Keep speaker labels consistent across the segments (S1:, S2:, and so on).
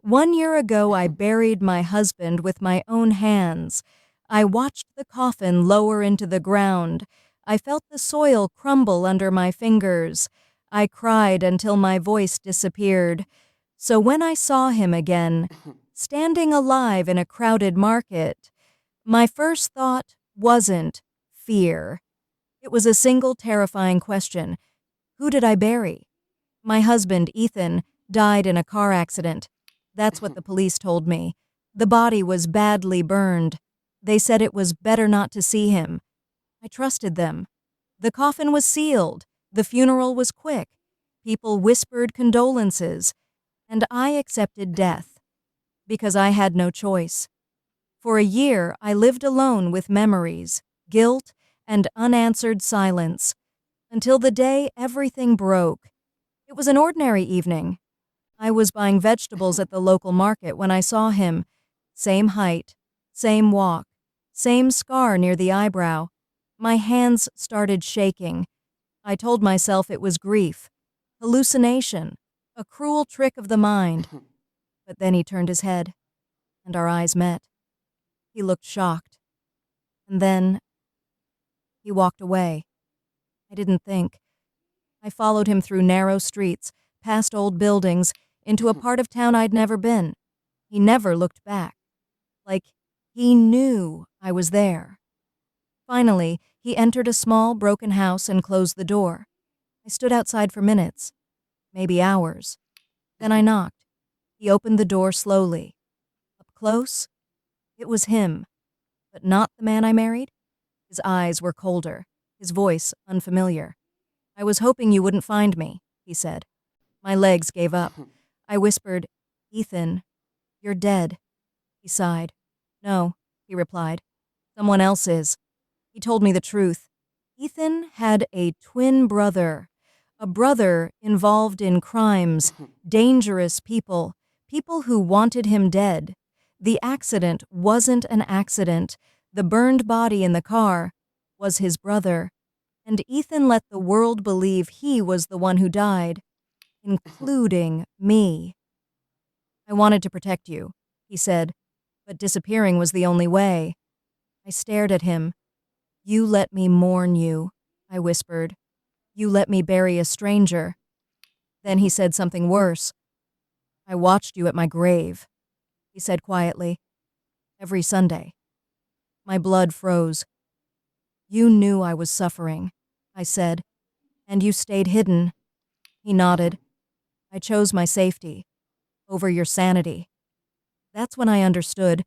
S1: 1 year ago, I buried my husband with my own hands. I watched the coffin lower into the ground. I felt the soil crumble under my fingers. I cried until my voice disappeared. So when I saw him again, standing alive in a crowded market, my first thought wasn't fear. It was a single terrifying question. Who did I bury? My husband, Ethan, died in a car accident. That's what the police told me. The body was badly burned. They said it was better not to see him. I trusted them. The coffin was sealed. The funeral was quick. People whispered condolences. And I accepted death because I had no choice. For a year, I lived alone with memories, guilt, and unanswered silence, until the day everything broke. It was an ordinary evening. I was buying vegetables at the local market when I saw him. Same height, same walk, same scar near the eyebrow. My hands started shaking. I told myself it was grief, hallucination, a cruel trick of the mind. But then he turned his head, and our eyes met. He looked shocked. And then he walked away. I didn't think. I followed him through narrow streets, past old buildings, into a part of town I'd never been. He never looked back. Like he knew I was there. Finally, he entered a small, broken house and closed the door. I stood outside for minutes, maybe hours. Then I knocked. He opened the door slowly. Up close, it was him, but not the man I married. His eyes were colder, his voice unfamiliar. I was hoping you wouldn't find me, he said. My legs gave up. I whispered, Ethan, you're dead. He sighed. No, he replied. Someone else is. He told me the truth. Ethan had a twin brother, a brother involved in crimes, dangerous people, people who wanted him dead. The accident wasn't an accident. The burned body in the car was his brother. And Ethan let the world believe he was the one who died, including me. I wanted to protect you, he said, but disappearing was the only way. I stared at him. You let me mourn you, I whispered. You let me bury a stranger. Then he said something worse. I watched you at my grave, he said quietly, every Sunday. My blood froze. You knew I was suffering, I said, and you stayed hidden. He nodded. I chose my safety over your sanity. That's when I understood.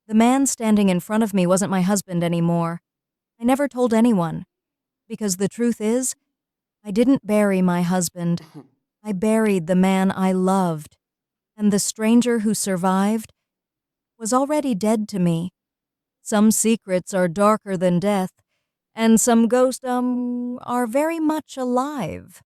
S1: The man standing in front of me wasn't my husband anymore. I never told anyone, because the truth is, I didn't bury my husband. I buried the man I loved, and the stranger who survived was already dead to me. Some secrets are darker than death, and some ghosts, are very much alive.